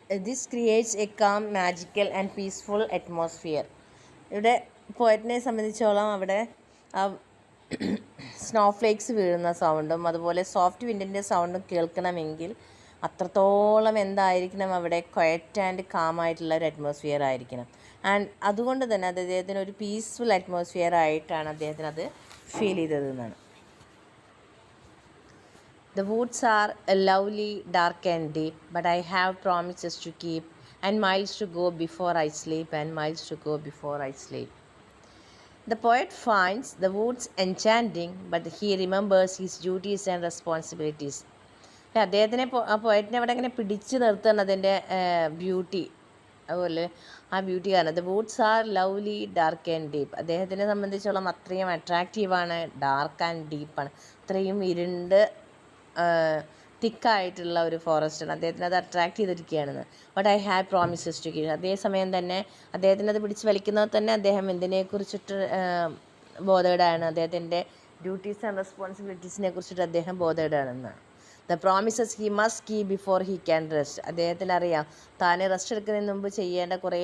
This creates a calm, magical and peaceful atmosphere. ഇവിടെ പോയറ്റിനെ സംബന്ധിച്ചോളം അവിടെ ആ സ്നോഫ്ലേക്സ് വീഴുന്ന സൗണ്ടും അതുപോലെ സോഫ്റ്റ് വിൻഡിൻ്റെ സൗണ്ടും കേൾക്കണമെങ്കിൽ അത്രത്തോളം എന്തായിരിക്കണം അവിടെ ക്വയറ്റ് ആൻഡ് കാം ആയിട്ടുള്ള ഒരു അറ്റ്മോസ്ഫിയർ ആയിരിക്കണം. ആൻഡ് അതുകൊണ്ട് തന്നെ അദ്ദേഹത്തിന് ഒരു പീസ്ഫുൾ അറ്റ്മോസ്ഫിയർ ആയിട്ടാണ് അദ്ദേഹത്തിന് അത് ഫീൽ ചെയ്തത് എന്നാണ്. The woods are lovely, dark and deep, but I have promises to keep, and miles to go before I sleep, and miles to go before I sleep. The poet finds the woods enchanting, but he remembers his duties and responsibilities. അദ്ദേഹത്തിനെ പോയറ്റിനെ അവിടെ ഇങ്ങനെ പിടിച്ചു നിർത്തുന്നത് അതിൻ്റെ beauty, അതുപോലെ ആ beauty കാരണം. The woods R lovely, dark and deep. അദ്ദേഹത്തിനെ സംബന്ധിച്ചോളം അത്രയും അട്രാക്റ്റീവാണ്, ഡാർക്ക് ആൻഡ് ഡീപ്പാണ്, അത്രയും ഇരുണ്ട് തിക്കായിട്ടുള്ള ഒരു ഫോറസ്റ്റാണ്. അദ്ദേഹത്തിന് അത് അട്രാക്റ്റ് ചെയ്തിരിക്കുകയാണെന്ന്. But I have promises to keep. അതേസമയം തന്നെ അദ്ദേഹത്തിന് അത് പിടിച്ച് വലിക്കുന്നത് തന്നെ അദ്ദേഹം എന്തിനെക്കുറിച്ചിട്ട് ബോധേഡാണ്, അദ്ദേഹത്തിൻ്റെ ഡ്യൂട്ടീസ് ആൻഡ് റെസ്പോൺസിബിലിറ്റീസിനെ കുറിച്ചിട്ട് അദ്ദേഹം ബോധേഡാണെന്നാണ്. The promises he must keep before he can rest. അദ്ദേഹത്തിന് അറിയാം താൻ റെസ്റ്റ് എടുക്കുന്നതിന് മുമ്പ് ചെയ്യേണ്ട കുറേ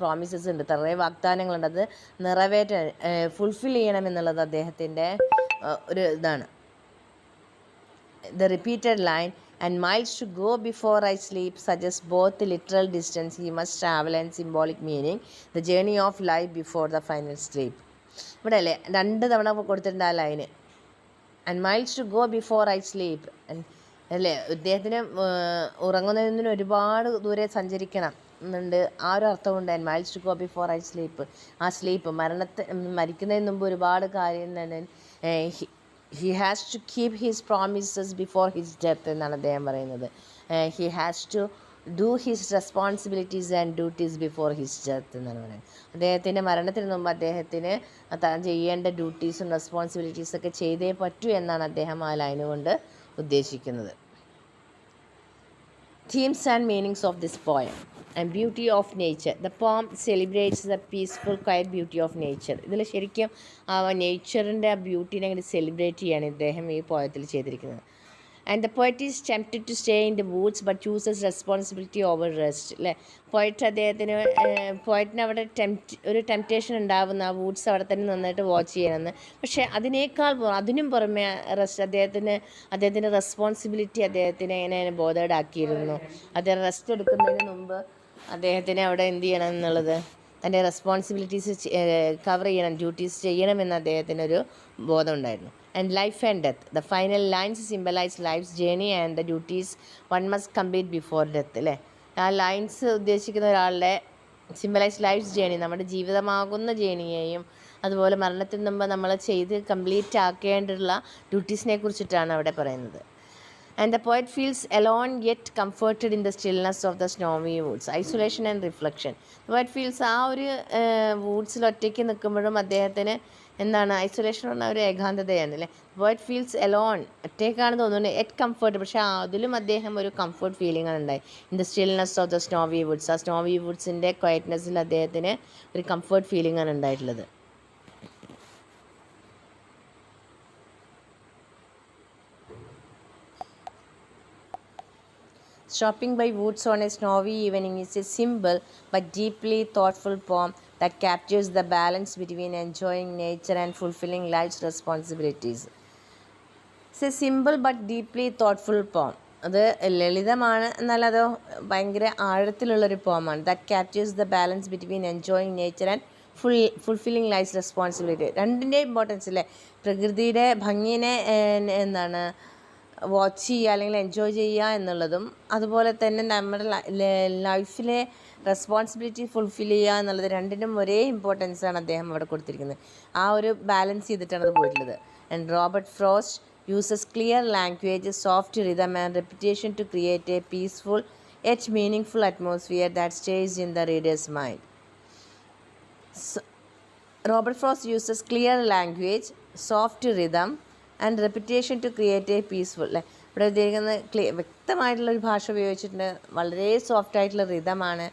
പ്രോമിസസ് ഉണ്ട്, കുറേ വാഗ്ദാനങ്ങളുണ്ട്, അത് നിറവേറ്റാൻ ഫുൾഫിൽ ചെയ്യണമെന്നുള്ളത് അദ്ദേഹത്തിൻ്റെ ഒരു ഇതാണ്. The repeated line, and miles to go before I sleep, suggests both the literal distance he must travel and symbolic meaning, the journey of life before the final sleep. ഇവിടെ അല്ലേ 2 തവണ കൊടുത്തിട്ടുണ്ട് ആ line, and miles to go before I sleep അല്ലേ. അദ്ദേഹത്തിന് ഉറങ്ങുന്നതിന് ഒരുപാട് ദൂരെ സഞ്ചരിക്കണം എന്നുണ്ട്, ആ ഒരു അർത്ഥമുണ്ട്. And miles to go before I sleep, ആ സ്ലീപ്പ് മരിക്കുന്നതിന് മുമ്പ് ഒരുപാട് കാര്യം തന്നെ he has to keep his promises before his death എന്നാണ് അദ്ദേഹം പറയുന്നത്. He has to do his responsibilities and duties before his death എന്നാണ് പറയുന്നത്. അദ്ദേഹത്തിൻ്റെ മരണത്തിന് മുമ്പ് അദ്ദേഹത്തിന് താൻ ചെയ്യേണ്ട ഡ്യൂട്ടീസും റെസ്പോൺസിബിലിറ്റീസൊക്കെ ചെയ്തേ പറ്റൂ എന്നാണ് അദ്ദേഹം ആ ലൈന് കൊണ്ട് ഉദ്ദേശിക്കുന്നത്. Themes and meanings of this poem and beauty of nature. The poem celebrates the peaceful, quiet beauty of nature. ഇതിൽ ശരിക്കും ആ നേച്ചറിൻ്റെ ആ ബ്യൂട്ടീനെ അങ്ങനെ സെലിബ്രേറ്റ് ചെയ്യാണ് ഇദ്ദേഹം ഈ പോയത്തിൽ ചെയ്തിരിക്കുന്നത്. And the poet is tempted to stay in the woods but chooses responsibility over rest അല്ലേ. പോയറ്റിന് അവിടെ ഒരു ടെംപ്റ്റേഷൻ ഉണ്ടാവുന്ന ആ വൂഡ്സ് അവിടെ തന്നെ നന്നായിട്ട് വാച്ച് ചെയ്യണമെന്ന്. പക്ഷേ അതിനും പുറമെ അദ്ദേഹത്തിൻ്റെ റെസ്പോൺസിബിലിറ്റി അദ്ദേഹത്തിനെ ഇങ്ങനെ ബോധേഡാക്കിയിരുന്നു. അദ്ദേഹം റെസ്റ്റ് എടുക്കുന്നതിന് മുമ്പ് അദ്ദേഹത്തിന് അവിടെ എന്ത് ചെയ്യണം എന്നുള്ളത്, തൻ്റെ റെസ്പോൺസിബിലിറ്റീസ് കവർ ചെയ്യണം, ഡ്യൂട്ടീസ് ചെയ്യണമെന്ന് അദ്ദേഹത്തിനൊരു ബോധം ഉണ്ടായിരുന്നു. And life and death. The final lines symbolise life's journey and the duties one must complete before death അല്ലേ. ആ ലൈൻസ് ഉദ്ദേശിക്കുന്ന ഒരാളുടെ സിംബലൈസ് ലൈഫ്സ് ജേണി, നമ്മുടെ ജീവിതമാകുന്ന ജേണിയെയും അതുപോലെ മരണത്തിന് മുമ്പ് നമ്മൾ ചെയ്ത് കംപ്ലീറ്റ് ആക്കേണ്ടിയുള്ള ഡ്യൂട്ടീസിനെ കുറിച്ചിട്ടാണ് അവിടെ പറയുന്നത്. And the poet feels alone yet comforted in the stillness of the snowy woods. Isolation and reflection. The poet feels ആ ഒരു വൂഡ്സിൽ ഒറ്റയ്ക്ക് നിൽക്കുമ്പോഴും അദ്ദേഹത്തിന് എന്താണ് ഐസൊലേഷൻ പറഞ്ഞ ഒരു ഏകാന്തതയാണ് അല്ലേ. പോയറ്റ് ഫീൽസ് എലോൺ, ഒറ്റയ്ക്കാണ് തോന്നുന്നത്, എറ്റ് കംഫർട്ട്, പക്ഷേ അതിലും അദ്ദേഹം ഒരു കംഫർട്ട് ഫീലിംഗ് ആണ് ഉണ്ടായി. In the stillness of the snowy Woods, ആ സ്നോവി വുഡ്സിൻ്റെ ക്വയറ്റ്നെസ്സിൽ അദ്ദേഹത്തിന് ഒരു കംഫർട്ട് ഫീലിംഗ് ആണ് ഉണ്ടായിട്ടുള്ളത്. Stopping by woods on a snowy evening is a simple but deeply thoughtful poem that captures the balance between enjoying nature and fulfilling life's responsibilities. It's a simple but deeply thoughtful poem. അത് ലളിതമാണ് എന്നാൽ അത് ഭയങ്കര ആഴത്തിലുള്ളൊരു പോമാണ്. That captures the balance between enjoying nature and fulfilling life responsibility. രണ്ടിൻ്റെ importance അല്ലേ. പ്രകൃതിയുടെ ഭംഗിനെ എന്താണ് വാച്ച് ചെയ്യുക അല്ലെങ്കിൽ എൻജോയ് ചെയ്യുക എന്നുള്ളതും അതുപോലെ തന്നെ നമ്മുടെ ലൈഫിലെ റെസ്പോൺസിബിലിറ്റി ഫുൾഫിൽ ചെയ്യുക എന്നുള്ളത്, രണ്ടിനും ഒരേ ഇമ്പോർട്ടൻസാണ് അദ്ദേഹം അവിടെ കൊടുത്തിരിക്കുന്നത്. ആ ഒരു ബാലൻസ് ചെയ്തിട്ടാണ് അത് പോയിട്ടുള്ളത്. And Robert Frost uses clear language, soft rhythm and repetition to create a peaceful yet meaningful atmosphere that stays in the reader's mind. Robert Frost uses clear language, soft rhythm and repetition to create a peaceful അല്ലേ. ഇവിടെ ഉദ്ദേശിക്കുന്നത് വ്യക്തമായിട്ടുള്ളൊരു ഭാഷ ഉപയോഗിച്ചിട്ടുണ്ട്, വളരെ soft ആയിട്ടുള്ള റിതമാണ്.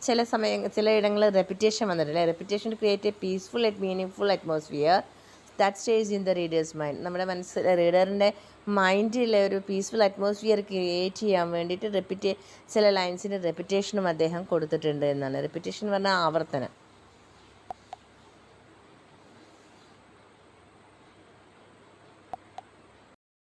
ചില ഇടങ്ങളിൽ repetition വന്നിട്ടില്ലേ. Repetition to create a peaceful and meaningful atmosphere that stays in the reader's mind. നമ്മുടെ റീഡറിൻ്റെ മൈൻഡിൽ ഒരു പീസ്ഫുൾ അറ്റ്മോസ്ഫിയർ ക്രിയേറ്റ് ചെയ്യാൻ വേണ്ടിയിട്ട് ചില ലൈൻസിൻ്റെ റെപ്പിറ്റേഷനും അദ്ദേഹം കൊടുത്തിട്ടുണ്ട് എന്നാണ്. റെപ്പിറ്റേഷൻ എന്ന് പറഞ്ഞാൽ ആവർത്തനം.